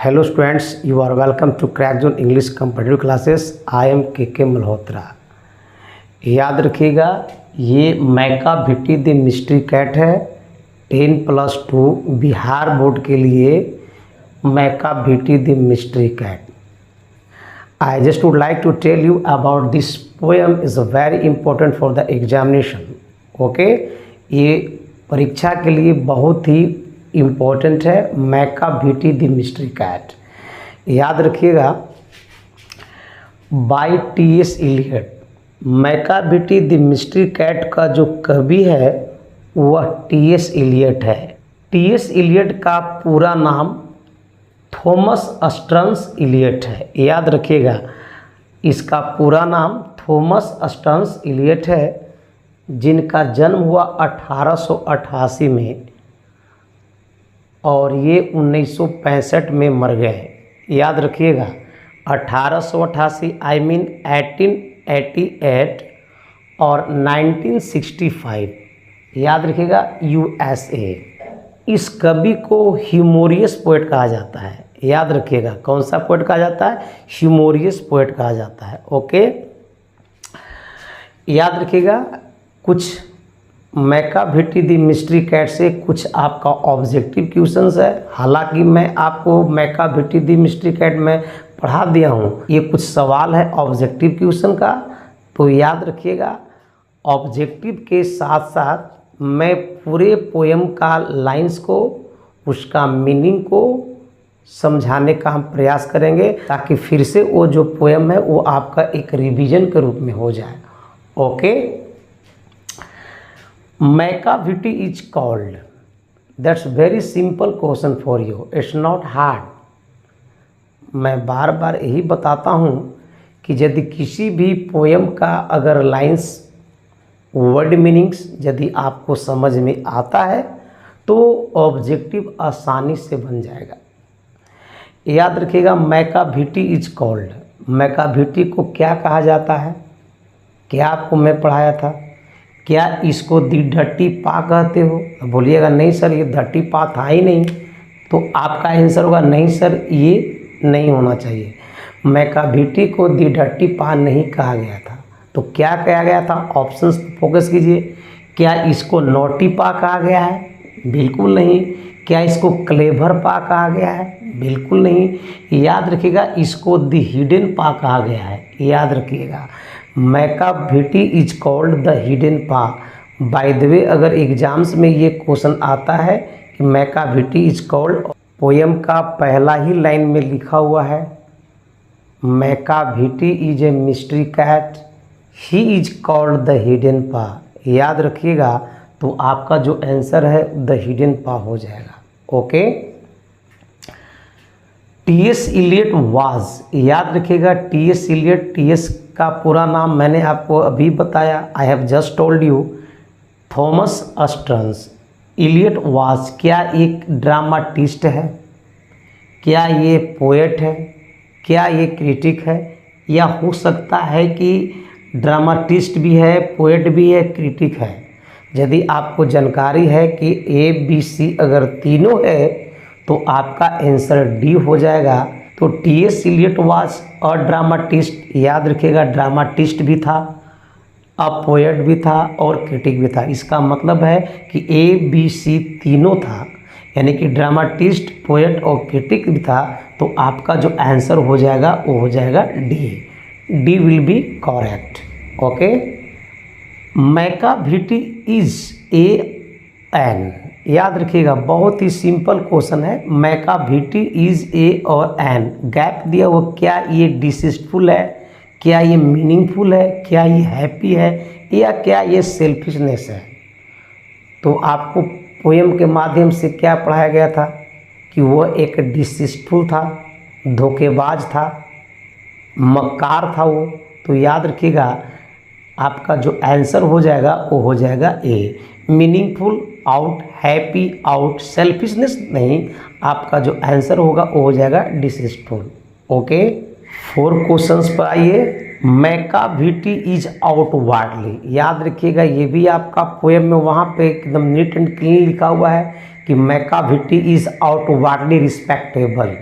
Hello students, you are welcome to crack zone English competitive classes. I am K Malhotra. याद रखिएगा, ये Macavity the mystery cat है। 10+2 Bihar board के लिए Macavity the mystery cat. I just would like to tell you about this poem is very important for the examination. Okay, ये परीक्षा के लिए बहुत ही इम्पोर्टेंट है। Macavity the mystery cat, याद रखिएगा, by T S. Eliot. मैका Bhitti the mystery cat का जो कवि है वह टी.एस. इलियट है। टी.एस. इलियट का पूरा नाम थॉमस स्टर्न्स इलियट है। याद रखिएगा, इसका पूरा नाम थॉमस स्टर्न्स इलियट है, जिनका जन्म हुआ 1888 में और ये 1965 में मर गए। याद रखिएगा, 1888 आई मीन 1888 और 1965। याद रखिएगा, USA। इस कवि को ह्यूमोरियस पोएट कहा जाता है। याद रखिएगा, कौन सा पोएट कहा जाता है? ह्यूमोरियस पोएट कहा जाता है। ओके, याद रखिएगा, कुछ मैका भिट्टी द मिस्ट्री कैट से कुछ आपका ऑब्जेक्टिव क्वेश्चंस है। हालांकि मैं आपको मैका भिट्टी द मिस्ट्री कैट में पढ़ा दिया हूँ, ये कुछ सवाल है ऑब्जेक्टिव क्वेश्चन का, तो याद रखिएगा। ऑब्जेक्टिव के साथ साथ मैं पूरे पोएम का लाइंस को, उसका मीनिंग को समझाने का हम प्रयास करेंगे, ताकि फिर से वो जो पोएम है वो आपका एक रिवीजन के रूप में हो जाए। Okay, Macavity is called, that's very simple question for you, it's not hard. मैं बार बार यही बताता हूँ कि यदि किसी भी पोएम का अगर लाइंस, वर्ड मीनिंग्स यदि आपको समझ में आता है तो ऑब्जेक्टिव आसानी से बन जाएगा। याद रखिएगा, मैका भिट्टी इज कॉल्ड, मैका भिट्टी को क्या कहा जाता है? क्या आपको मैं पढ़ाया था? क्या इसको दी धट्टी पा कहते हो? बोलिएगा नहीं सर, ये धट्टी पा था ही नहीं, तो आपका आंसर होगा नहीं सर, ये नहीं होना चाहिए। मैका भिट्टी को दी धट्टी पा नहीं कहा गया था, तो क्या कहा गया था? ऑप्शंस फोकस कीजिए। क्या इसको नोटी पा कहा गया है? बिल्कुल नहीं। क्या इसको क्लेवर पा कहा गया है? बिल्कुल नहीं। याद रखिएगा, इसको दी हिडन पा कहा गया है। याद रखिएगा, Macavity is called the hidden paw. By the way, अगर एग्जाम्स में ये क्वेश्चन आता है कि Macavity is called, poem का पहला ही लाइन में लिखा हुआ है Macavity is a mystery cat, he is called the hidden paw. याद रखिएगा, तो आपका जो आंसर है द हिडन पा हो जाएगा। Okay, T S. इलियट वाज, याद रखिएगा, टी.एस. Elliot, T.S.. का पूरा नाम मैंने आपको अभी बताया, I have just told you, Thomas Stearns Eliot was. क्या एक ड्रामाटिस्ट है? क्या ये पोएट है? क्या ये क्रिटिक है? या हो सकता है कि ड्रामाटिस्ट भी है, पोएट भी है, क्रिटिक है। यदि आपको जानकारी है कि ABC अगर तीनों है तो आपका आंसर डी हो जाएगा। तो T S. Eliot was a dramatist. याद रखिएगा, ड्रामाटिस्ट भी था, अ पोएट भी था और क्रिटिक भी था। इसका मतलब है कि ABC तीनों था, यानी कि ड्रामाटिस्ट, पोएट और क्रिटिक भी था। तो आपका जो आंसर हो जाएगा वो हो जाएगा D will be correct. Okay, Macavity is an. याद रखिएगा, बहुत ही सिंपल क्वेश्चन है। मैका भिट्टी इज ए और एन, गैप दिया वो, क्या ये डिसीजफुल है? क्या ये मीनिंगफुल है? क्या ये हैप्पी है? या क्या ये सेल्फिशनेस है? तो आपको पोएम के माध्यम से क्या पढ़ाया गया था कि वो एक डिसीजफुल था, धोखेबाज था, मक्कार था वो। तो याद रखिएगा, आपका जो आंसर हो जाएगा वो हो जाएगा A, meaningful out, happy out, selfishness नहीं। आपका जो आंसर होगा वो हो जाएगा डिसीजफुल। ओके, 4 क्वेश्चंस पर आइए। मैका भिट्टी इज आउटवर्डली, याद रखिएगा, ये भी आपका पोएम में वहाँ पे एकदम नीट एंड क्लीन लिखा हुआ है कि Macavity is outwardly respectable.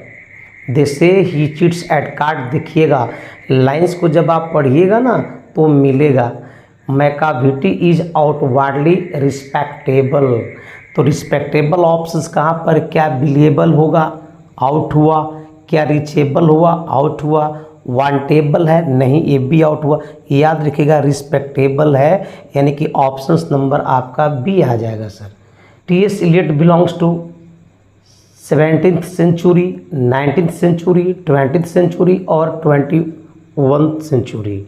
दे से ही चिट्स एट कार्ड। देखिएगा लाइंस को जब आप पढ़िएगा ना तो मिलेगा। Macavity is outwardly respectable. तो रिस्पेक्टेबल ऑप्शंस कहाँ पर, क्या बिलिएबल होगा, आउट हुआ, क्या रीचेबल हुआ, आउट हुआ, वांटेबल है, नहीं ये भी आउट हुआ। याद रखिएगा रिस्पेक्टेबल है, यानी कि ऑप्शंस नंबर आपका बी आ जाएगा sir. T S. Eliot belongs to 17th century, 19th century, 20th century और 21st सेंचुरी।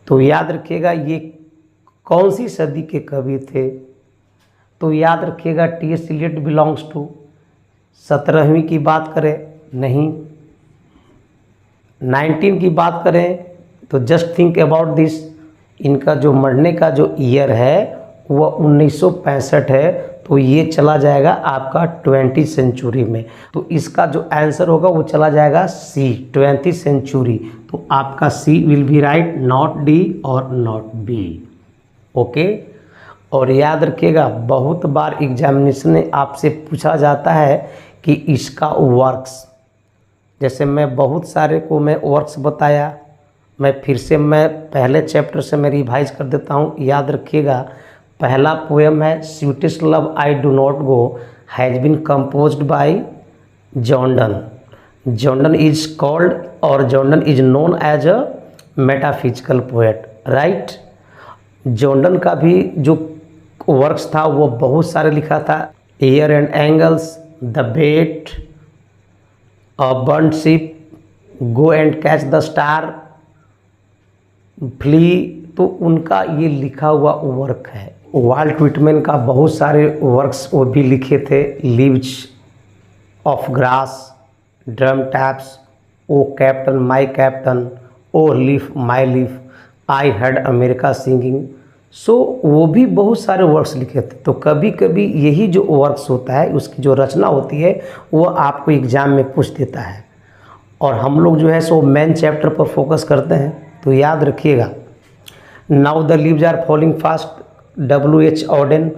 तो याद रखिएगा ये कौन सी सदी के कवि थे। तो याद रखिएगा टी.एस. इलियट बिलोंग्स टू 17वीं की बात करें नहीं, 19 की बात करें तो जस्ट थिंक अबाउट दिस, इनका जो मरने का जो ईयर है वह 1965 है, तो ये चला जाएगा आपका 20th सेंचुरी में। तो इसका जो आंसर होगा वो चला जाएगा सी 20th सेंचुरी। तो आपका C will be right, not D और नॉट बी। ओके। और याद रखिएगा बहुत बार एग्जामिनेशन में आपसे पूछा जाता है कि इसका वर्क्स, जैसे मैं बहुत सारे को मैं वर्क्स बताया, मैं फिर से मैं पहले चैप्टर से मैं रिवाइज कर देता हूँ। याद रखिएगा पहला पोएम है sweetest love I do not go, has been composed by John Donne. John Donne is called और John Donne is known as a metaphysical poet, right. John Donne का भी जो वर्क्स था वो बहुत सारे लिखा था, air and angels, the bait, a burned ship, go and catch the star, flea. तो उनका ये लिखा हुआ वर्क है। वाल्ट व्हिटमैन का बहुत सारे वर्क्स वो भी लिखे थे, leaves of grass, drum taps, O captain my captain, O leaf my leaf, I heard America singing. So वो भी बहुत सारे वर्क्स लिखे थे। तो कभी कभी यही जो वर्क्स होता है उसकी जो रचना होती है वो आपको एग्ज़ाम में पूछ देता है, और हम लोग जो है सो मेन चैप्टर पर फोकस करते हैं। तो याद रखिएगा now the leaves are falling fast, W.H. Auden.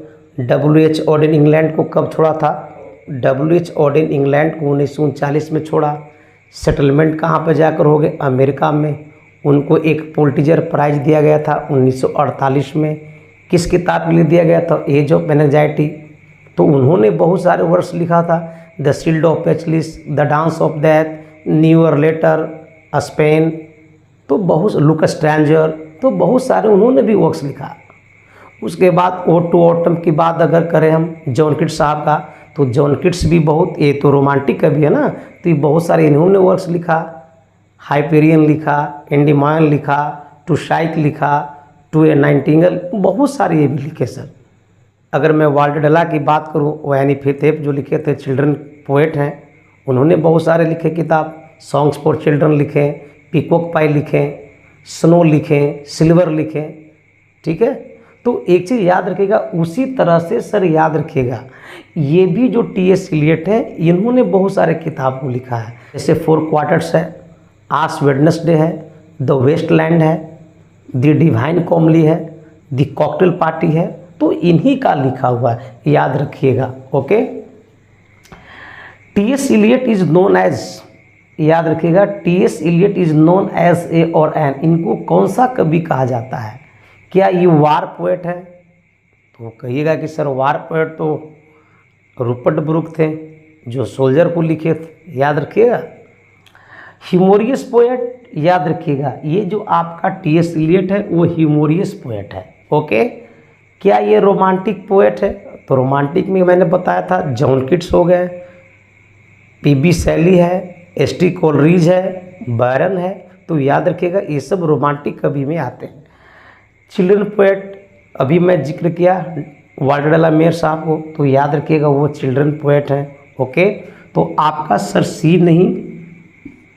W.H. Auden England को कब छोड़ा था? W.H. ऑडेन इंग्लैंड को 1939 में छोड़ा। सेटलमेंट कहाँ पर जाकर हो गए? अमेरिका में। उनको एक पुलिट्जर प्राइज दिया गया था 1948 में। किस किताब के लिए दिया गया था? Age of anxiety. तो उन्होंने बहुत सारे वर्ड्स लिखा था, the shield of Achilles, the dance of death, new year letter, Spain, तो बहुत लुक स्ट्रेंजर, तो बहुत सारे उन्होंने भी वर्क्स लिखा। उसके बाद ओड टू ऑटम की बात अगर करें हम जॉन किट्स साहब का, तो जॉन किट्स भी बहुत, ये तो रोमांटिक कवि है ना, तो ये बहुत सारे इन्होंने वर्क्स लिखा। हाइपेरियन लिखा, एंडीमायन लिखा, टू शाइक लिखा, टू ए नाइटिंगेल, बहुत सारे ये भी लिखे सर। अगर मैं वाल्डडला की बात करूँ, वैनी फेथेप जो लिखे थे चिल्ड्रन पोएट हैं, उन्होंने बहुत सारे लिखे किताब, सॉन्ग्स फॉर चिल्ड्रन लिखे, पीकॉक पाई लिखे, स्नो लिखे, सिल्वर लिखे, ठीक है। तो एक चीज़ याद रखिएगा, उसी तरह से सर याद रखिएगा ये भी जो टी.एस. इलियट है इन्होंने बहुत सारे किताब को लिखा है, जैसे 4 क्वार्टर्स है, आस वेडनेसडे है, द वेस्टलैंड है, द डिवाइन कॉमली है, द कॉकटेल पार्टी है, तो इन्हीं का लिखा हुआ है, याद रखिएगा। Okay. T S. Eliot is known as, याद रखिएगा T S. Eliot is known as A और एन, इनको कौन सा कवि कहा जाता है? क्या ये वार पोएट है? तो कहिएगा कि सर वार पोएट तो रूपर्ट ब्रूक थे जो सोल्जर को लिखे थे, याद रखिएगा। ह्यूमोरियस पोएट, याद रखिएगा ये जो आपका टी.एस. इलियट है वो ह्यूमोरियस पोएट है। ओके। क्या ये रोमांटिक पोएट है? तो रोमांटिक में मैंने बताया था जॉन किट्स हो गए, पी.बी. शैली है, एस.टी. कोलरिज है, बैरन है, तो याद रखिएगा ये सब रोमांटिक कवि में आते हैं। चिल्ड्रन पोएट अभी मैं जिक्र किया वाल्डडला मेयर साहब को, तो याद रखिएगा वो चिल्ड्रन पोएट हैं। ओके। तो आपका सर सी नहीं,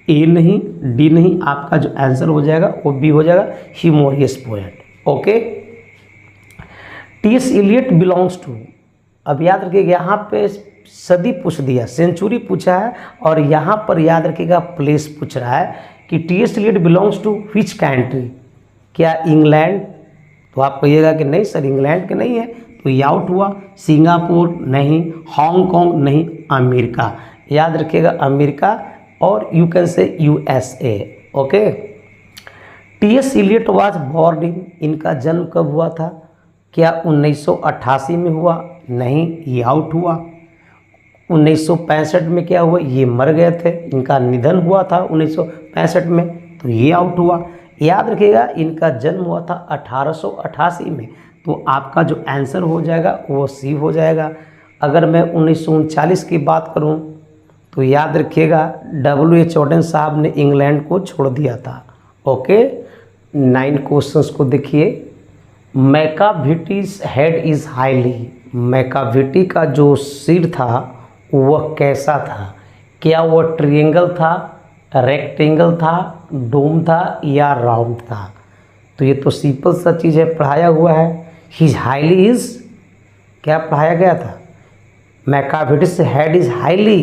ए नहीं, डी नहीं, आपका जो आंसर हो जाएगा वो बी हो जाएगा, humorous poet. Okay. T S. Eliot belongs to, अब याद रखिएगा यहाँ पे सदी पूछ दिया, सेंचुरी पूछा है, और यहाँ पर याद रखिएगा प्लेस पूछ रहा है कि T S. Eliot belongs to which country? क्या इंग्लैंड? तो आप कहिएगा कि नहीं सर इंग्लैंड के नहीं है, तो ये आउट हुआ। सिंगापुर नहीं, हांगकांग नहीं, अमेरिका, याद रखिएगा अमेरिका और you can say USA। Okay, T S. Eliot was born in, इनका जन्म कब हुआ था? क्या 1988 में हुआ? नहीं, ये आउट हुआ। 1965 में क्या हुआ? ये मर गए थे, इनका निधन हुआ था 1965 में, तो ये आउट हुआ। याद रखिएगा इनका जन्म हुआ था 1888 में, तो आपका जो आंसर हो जाएगा वो सी हो जाएगा। अगर मैं 1939 की बात करूं तो याद रखिएगा W.H. ऑडेन साहब ने इंग्लैंड को छोड़ दिया था। ओके, 9 क्वेश्चंस को देखिए। मैकाविटीज हेड इज़ हाईली, मैकाविटी का जो सिर था वह कैसा था? क्या वह ट्रायंगल था, रेक्टेंगल था, डोम था या राउंड था? तो ये तो सिंपल सा चीज़ है, पढ़ाया हुआ है। हिज हाईली इज, क्या पढ़ाया गया था? मैकाविटीज हेड इज हाईली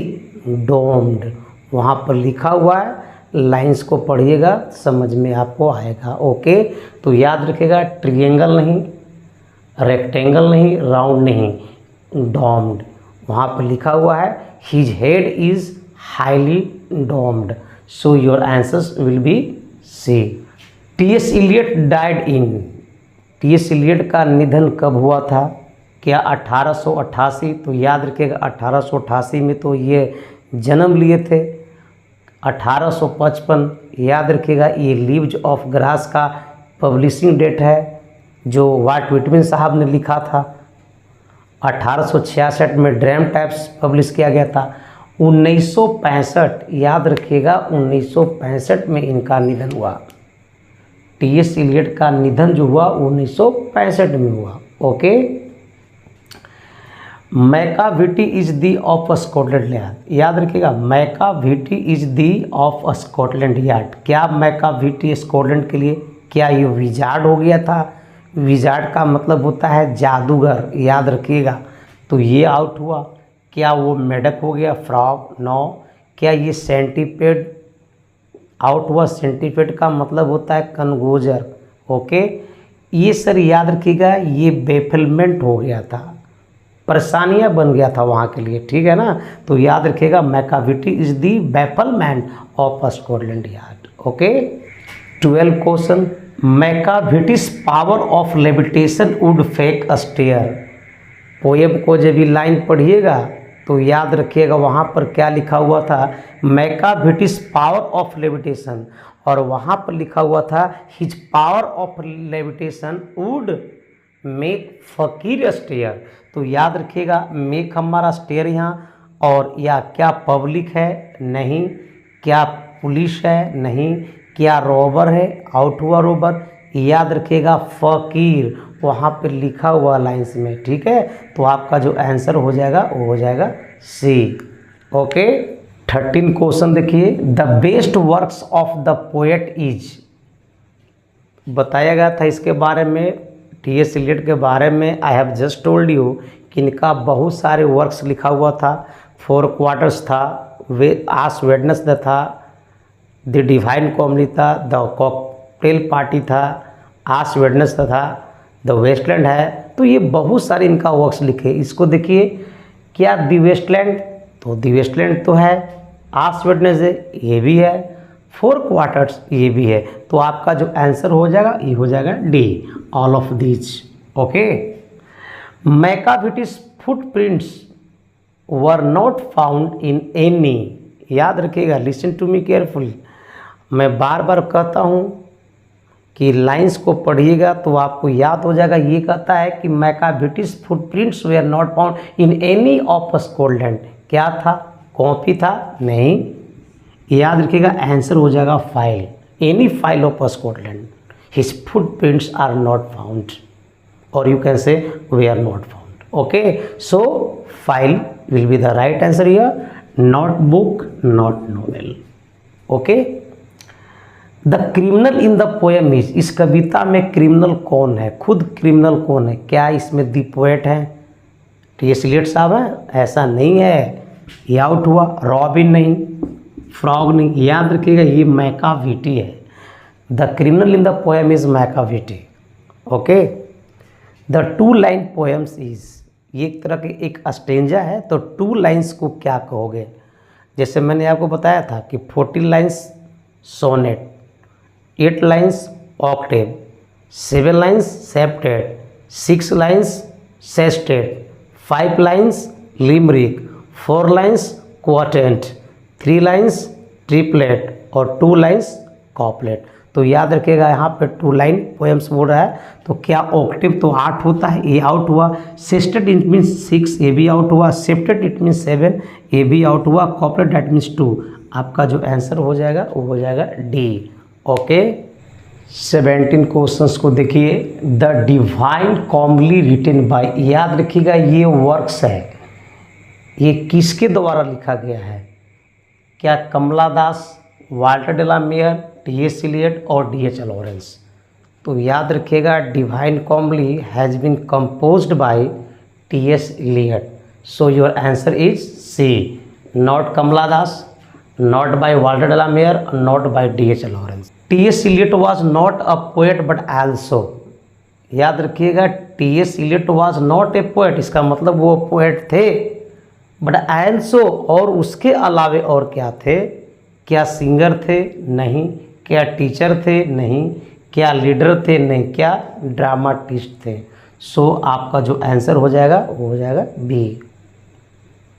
डोम्ड, वहाँ पर लिखा हुआ है, लाइंस को पढ़िएगा समझ में आपको आएगा। ओके, तो याद रखिएगा ट्रायंगल नहीं, रेक्टेंगल नहीं, राउंड नहीं, डोम्ड, वहाँ पर लिखा हुआ है his head is highly doomed, so your answers will be C. T S. Eliot died in, T S. Eliot का निधन कब हुआ था? क्या 1888? तो याद रखिएगा 1888 में तो ये जन्म लिए थे। 1855 याद रखिएगा ये लीव्स ऑफ ग्रास का पब्लिशिंग डेट है जो वाट विटमिन साहब ने लिखा था। 1866 में ड्रीम टाइप्स पब्लिश किया गया था। 1965 याद रखिएगा 1965 में इनका निधन हुआ। टी.एस. इलियट का निधन जो हुआ 1965 में हुआ। Okay, Macavity is the of Scotland yard, याद रखिएगा Macavity is the of Scotland yard. क्या मैकाविटी स्कॉटलैंड के लिए, क्या ये विजार्ड हो गया था? विजार्ड का मतलब होता है जादूगर, याद रखिएगा, तो ये आउट हुआ। क्या वो मेढक हो गया, फ्रॉग? नो। क्या ये सेंटीपेड आउट हुआ? सेंटीपेड का मतलब होता है कनगोजर। ओके, ये सर याद रखिएगा ये बेफिलमेंट हो गया था, परेशानियां बन गया था वहाँ के लिए, ठीक है ना। तो याद रखिएगा Macavity is the bafflement of Scotland Yard. Okay, 12 question. Macavity's power of levitation would fake a stare, poem को जब भी लाइन पढ़िएगा तो याद रखिएगा वहाँ पर क्या लिखा हुआ था? मैकाविटीज पावर ऑफ लेविटेशन, और वहाँ पर लिखा हुआ था his power of levitation would make फकीर स्टेयर। तो याद रखिएगा मेक हमारा स्टेयर यहाँ, और या क्या पब्लिक है? नहीं। क्या पुलिस है? नहीं। क्या रोबर है? आउट हुआ रोबर। याद रखिएगा फकीर वहाँ पे लिखा हुआ लाइंस में, ठीक है। तो आपका जो आंसर हो जाएगा वो हो जाएगा सी। ओके, 13 क्वेश्चन देखिए। The best works of the poet is, बताया गया था इसके बारे में, टी.एस. इलियट के बारे में। आई हैव जस्ट टोल्ड यू कि इनका बहुत सारे वर्क्स लिखा हुआ था। 4 क्वार्टर्स था, आस वेडनेसडे था, द डिवाइन कॉमेडी था, द कॉकटेल पार्टी था, आस वेडनेसडे था, द वेस्टलैंड है। तो ये बहुत सारे इनका वर्क्स लिखे। इसको देखिए, क्या द वेस्टलैंड? तो द वेस्टलैंड तो है, आस वेडनेसडे ये भी है, 4 क्वार्टर्स ये भी है। तो आपका जो आंसर हो जाएगा ये हो जाएगा D, all of these. Okay, Macavity's footprints were not found in any, याद रखिएगा, लिसन टू मी केयरफुली, मैं बार बार कहता हूँ कि लाइंस को पढ़िएगा तो आपको याद हो जाएगा। ये कहता है कि Macavity's footprints were not found in any of Scotland. क्या था? कॉपी था? नहीं। याद रखिएगा आंसर हो जाएगा file, any file of Scotland his footprints are not found, और you can say they are not found. Okay, so file will be the right answer here, not book, not novel. Okay, the criminal in the poem is, इस कविता में criminal कौन है? खुद criminal कौन है? क्या इसमें दी पोएट है? टी.एस. इलियट साहब है? ऐसा नहीं है, ये आउट हुआ। रॉबिन नहीं, फ्रॉग नहीं। याद रखिएगा ये मैकाविटी है। The criminal in the poem is Macavity. Okay, the 2 line poems is, ये एक तरह की एक स्टेंजा है, तो 2 लाइन्स को क्या कहोगे? जैसे मैंने आपको बताया था कि 14 lines sonnet, 8 lines octave, 7 lines septet, 6 lines sestet, 5 lines limerick, 4 lines क्वार्टेंट, 3 लाइन्स ट्रिपलेट और 2 लाइन्स कॉपलेट। तो याद रखिएगा यहाँ पे 2 लाइन पोएम्स बोल रहा है, तो क्या ऑक्टेव तो 8 होता है, ये आउट हुआ। सेस्टेट इट मीन्स 6, ये भी आउट हुआ। सेप्टेट इट मीन्स 7, ये भी आउट हुआ। कॉपलेट दैट मीन्स 2। आपका जो आंसर हो जाएगा वो हो जाएगा डी। ओके, 17 क्वेश्चंस को देखिए। The divine calmly written by, याद रखिएगा ये वर्क्स है, ये किसके द्वारा लिखा गया है? क्या Kamala Das, Walter de la Mare, T S. Eliot और डी.एच. लॉरेंस? तो याद रखिएगा divine comedy has been composed by T S. Eliot. So your answer is C, not Kamala Das, not by Walter de la Mare, not by D H. Lawrence. T S. Eliot was not a poet but also, याद रखिएगा T S. Eliot was not a poet, इसका मतलब वो poet थे, but also और उसके अलावे और क्या थे? क्या सिंगर थे? नहीं। क्या टीचर थे? नहीं। क्या लीडर थे? नहीं। क्या ड्रामाटिस्ट थे? सो आपका जो आंसर हो जाएगा वो हो जाएगा B.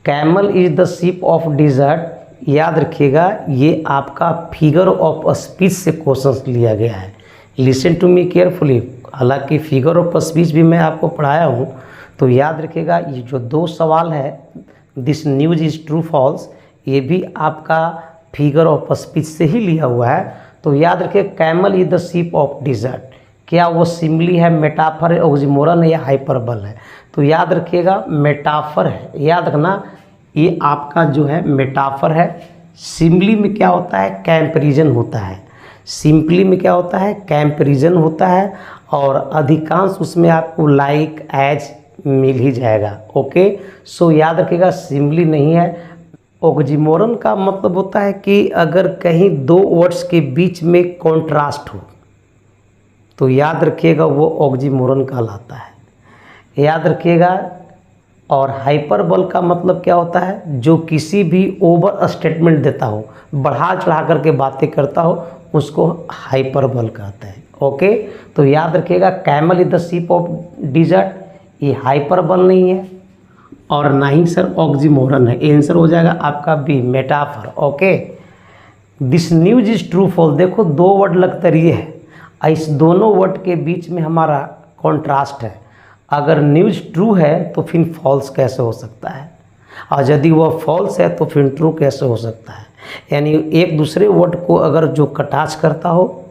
Camel is the ship of desert, याद रखिएगा ये आपका फिगर ऑफ स्पीच से क्वेश्चन लिया गया है। लिसन टू मी केयरफुली, हालांकि फिगर ऑफ स्पीच भी मैं आपको पढ़ाया हूँ, तो याद रखिएगा ये जो 2 सवाल है, this news is true false, ये भी आपका फिगर ऑफ स्पीच से ही लिया हुआ है। तो याद रखिए camel is the ship of dessert, क्या वो सिम्बली है, मेटाफर है, ऑक्सीमोरन है या हाइपरबल है? तो याद रखिएगा मेटाफर है, याद रखना ये आपका जो है मेटाफर है। सिम्बली में क्या होता है? कंपैरिजन होता है। सिंपली में क्या होता है? कंपैरिजन होता है, और अधिकांश उसमें आपको लाइक एज मिल ही जाएगा। ओके, सो याद रखिएगा सिम्बली नहीं है। ऑक्सीमोरन का मतलब होता है कि अगर कहीं 2 वर्ड्स के बीच में कॉन्ट्रास्ट हो तो याद रखिएगा वो ऑक्सीमोरन कहलाता है, याद रखिएगा। और हाइपरबल का मतलब क्या होता है? जो किसी भी ओवर स्टेटमेंट देता हो, बढ़ा चढ़ा करके बातें करता हो, उसको हाइपरबल कहते हैं। ओके, तो याद रखिएगा camel is the ship of desert, ये हाइपरबल नहीं है और ना ही सर ऑक्सीमोरन है। आंसर हो जाएगा आपका B, metaphor. Okay, this news is true false, देखो 2 वर्ड लगता रही है, इस दोनों वर्ड के बीच में हमारा कॉन्ट्रास्ट है। अगर न्यूज ट्रू है तो फिर फॉल्स कैसे हो सकता है, और यदि वह फॉल्स है तो फिर ट्रू कैसे हो सकता है? यानी एक दूसरे वर्ड को अगर जो कटाच करता हो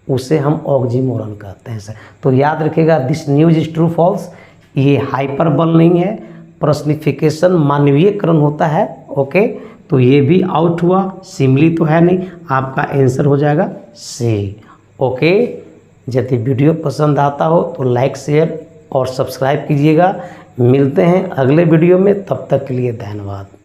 उसे हम ऑक्सीमोरन कहते हैं सर। तो याद रखिएगा this news is true false, ये हाइपरबल नहीं है, पर्सनिफिकेशन मानवीयकरण होता है। ओके, तो ये भी आउट हुआ, सिमली तो है नहीं, आपका आंसर हो जाएगा सी। ओके, यदि वीडियो पसंद आता हो तो लाइक शेयर और सब्सक्राइब कीजिएगा। मिलते हैं अगले वीडियो में, तब तक के लिए धन्यवाद।